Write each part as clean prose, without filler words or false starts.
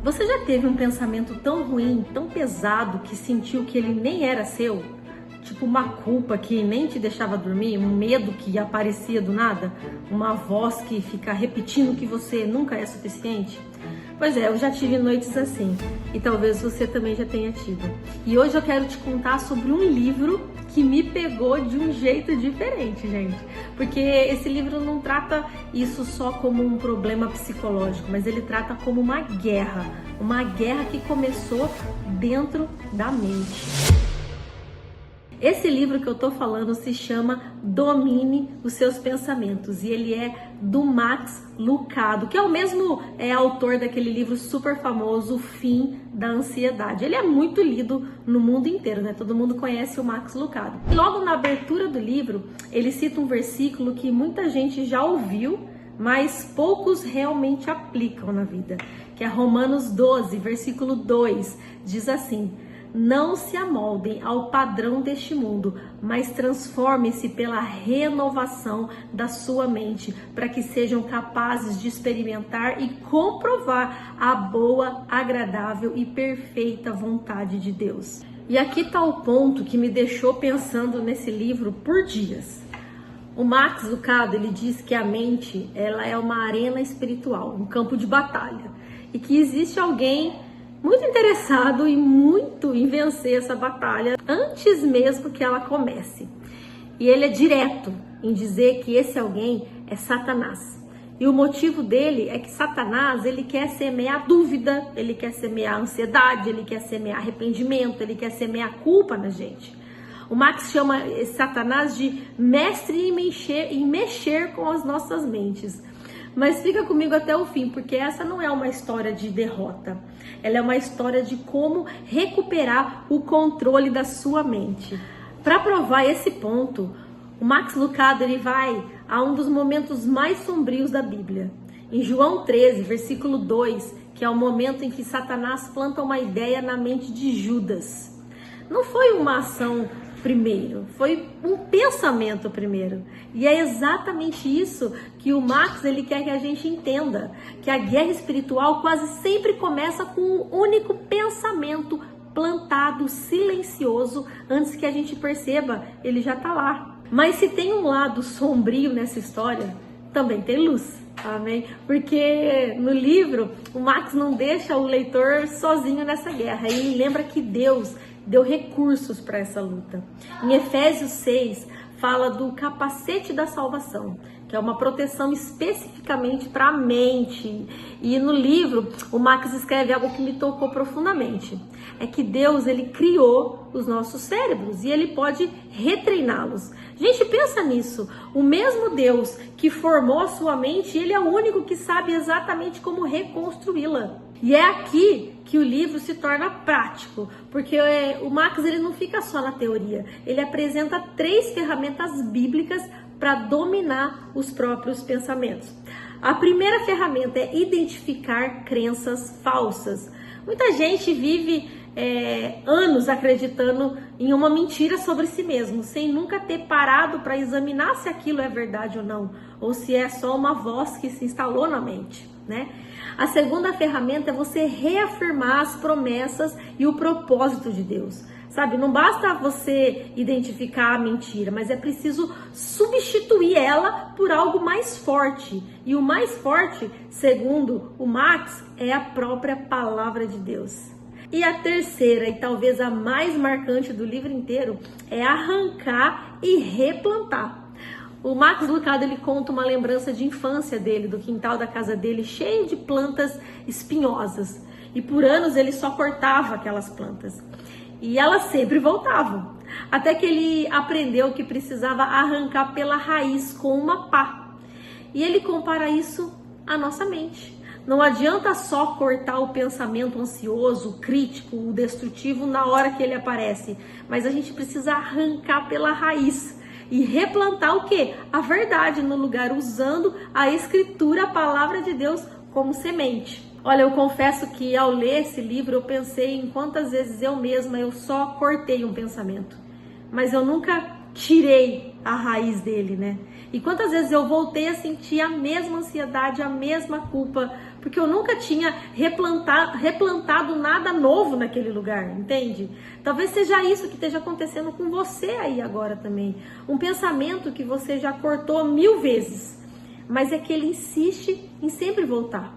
Você já teve um pensamento tão ruim, tão pesado, que sentiu que ele nem era seu? Tipo uma culpa que nem te deixava dormir, um medo que aparecia do nada, uma voz que fica repetindo que você nunca é suficiente? Pois é, eu já tive noites assim e talvez você também já tenha tido. E hoje eu quero te contar sobre um livro que me pegou de um jeito diferente, gente. Porque esse livro não trata isso só como um problema psicológico, mas ele trata como uma guerra que começou dentro da mente. Esse livro que eu tô falando se chama Domine os Seus Pensamentos e ele é do Max Lucado, que é o mesmo autor daquele livro super famoso, O Fim da Ansiedade. Ele é muito lido no mundo inteiro, né? Todo mundo conhece o Max Lucado. E logo na abertura do livro, ele cita um versículo que muita gente já ouviu, mas poucos realmente aplicam na vida, que é Romanos 12, versículo 2, diz assim: não se amoldem ao padrão deste mundo, mas transformem-se pela renovação da sua mente, para que sejam capazes de experimentar e comprovar a boa, agradável e perfeita vontade de Deus. E aqui está o ponto que me deixou pensando nesse livro por dias. O Max Lucado, ele diz que a mente, ela é uma arena espiritual, um campo de batalha, e que existe alguém muito interessado e muito em vencer essa batalha antes mesmo que ela comece. E ele é direto em dizer que esse alguém é Satanás. E o motivo dele é que Satanás, ele quer semear dúvida, ele quer semear ansiedade, ele quer semear arrependimento, ele quer semear culpa na gente. O Max chama Satanás de mestre em mexer com as nossas mentes. Mas fica comigo até o fim, porque essa não é uma história de derrota. Ela é uma história de como recuperar o controle da sua mente. Para provar esse ponto, o Max Lucado ele vai a um dos momentos mais sombrios da Bíblia. Em João 13, versículo 2, que é o momento em que Satanás planta uma ideia na mente de Judas. Não foi uma ação primeiro, foi um pensamento primeiro. E é exatamente isso que o Max ele quer que a gente entenda, que a guerra espiritual quase sempre começa com um único pensamento plantado, silencioso, antes que a gente perceba, ele já está lá. Mas se tem um lado sombrio nessa história, também tem luz. Amém? Porque no livro o Max não deixa o leitor sozinho nessa guerra. Ele lembra que Deus deu recursos para essa luta. Em Efésios 6 fala do capacete da salvação, que é uma proteção especificamente para a mente. E no livro o Max escreve algo que me tocou profundamente. É que Deus ele criou os nossos cérebros e ele pode retreiná-los. Gente, pensa nisso. O mesmo Deus que formou a sua mente, ele é o único que sabe exatamente como reconstruí-la. E é aqui que o livro se torna prático, porque o Max ele não fica só na teoria, ele apresenta 3 ferramentas bíblicas para dominar os próprios pensamentos. A primeira ferramenta é identificar crenças falsas. Muita gente vive anos acreditando em uma mentira sobre si mesmo, sem nunca ter parado para examinar se aquilo é verdade ou não, ou se é só uma voz que se instalou na mente, né? A segunda ferramenta é você reafirmar as promessas e o propósito de Deus. Sabe, não basta você identificar a mentira, mas é preciso substituir ela por algo mais forte. E o mais forte, segundo o Max, é a própria palavra de Deus. E a terceira, e talvez a mais marcante do livro inteiro, é arrancar e replantar. O Max Lucado ele conta uma lembrança de infância dele, do quintal da casa dele, cheio de plantas espinhosas. E por anos ele só cortava aquelas plantas. E elas sempre voltavam. Até que ele aprendeu que precisava arrancar pela raiz com uma pá. E ele compara isso à nossa mente. Não adianta só cortar o pensamento ansioso, o crítico, o destrutivo na hora que ele aparece. Mas a gente precisa arrancar pela raiz. E replantar o quê? A verdade no lugar, usando a escritura, a palavra de Deus como semente. Olha, eu confesso que ao ler esse livro eu pensei em quantas vezes eu só cortei um pensamento. Mas eu nunca tirei a raiz dele, né? E quantas vezes eu voltei a sentir a mesma ansiedade, a mesma culpa, porque eu nunca tinha replantado nada novo naquele lugar, entende? Talvez seja isso que esteja acontecendo com você aí agora também. Um pensamento que você já cortou 1000 vezes, mas é que ele insiste em sempre voltar.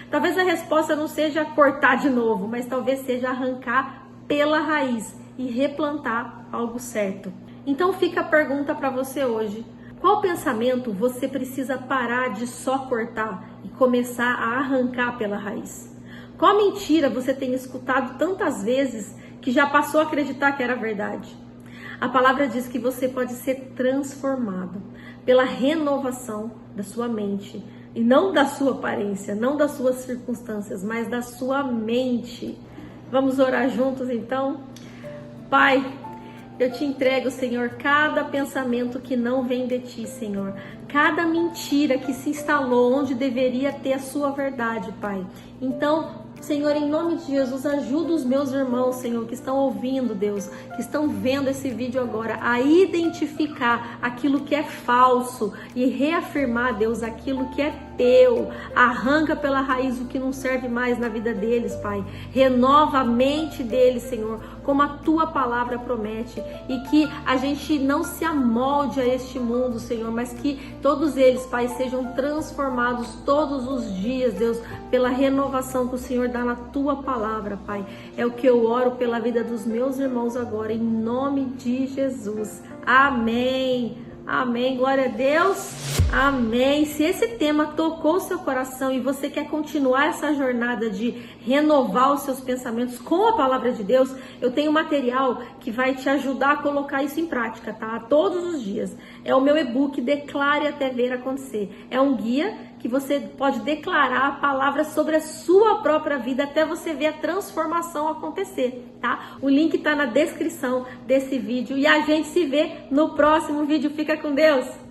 Talvez a resposta não seja cortar de novo, mas talvez seja arrancar pela raiz e replantar algo certo. Então fica a pergunta para você hoje. Qual pensamento você precisa parar de só cortar e começar a arrancar pela raiz? Qual mentira você tem escutado tantas vezes que já passou a acreditar que era verdade? A palavra diz que você pode ser transformado pela renovação da sua mente. E não da sua aparência, não das suas circunstâncias, mas da sua mente. Vamos orar juntos então? Pai, eu te entrego, Senhor, cada pensamento que não vem de ti, Senhor. Cada mentira que se instalou onde deveria ter a sua verdade, Pai. Então, Senhor, em nome de Jesus, ajuda os meus irmãos, Senhor, que estão ouvindo, Deus, que estão vendo esse vídeo agora, a identificar aquilo que é falso e reafirmar, Deus, aquilo que é teu. Arranca pela raiz o que não serve mais na vida deles, Pai. Renova a mente deles, Senhor, como a tua palavra promete, e que a gente não se amolde a este mundo, Senhor, mas que todos eles, Pai, sejam transformados todos os dias, Deus, pela renovação que o Senhor dá na tua palavra, Pai. É o que eu oro pela vida dos meus irmãos agora, em nome de Jesus. Amém. Amém. Glória a Deus. Amém. Se esse tema tocou o seu coração e você quer continuar essa jornada de renovar os seus pensamentos com a palavra de Deus, eu tenho material que vai te ajudar a colocar isso em prática, tá? Todos os dias. É o meu e-book Declare até ver acontecer. É um guia que você pode declarar a palavra sobre a sua própria vida até você ver a transformação acontecer, tá? O link tá na descrição desse vídeo e a gente se vê no próximo vídeo. Fica com Deus!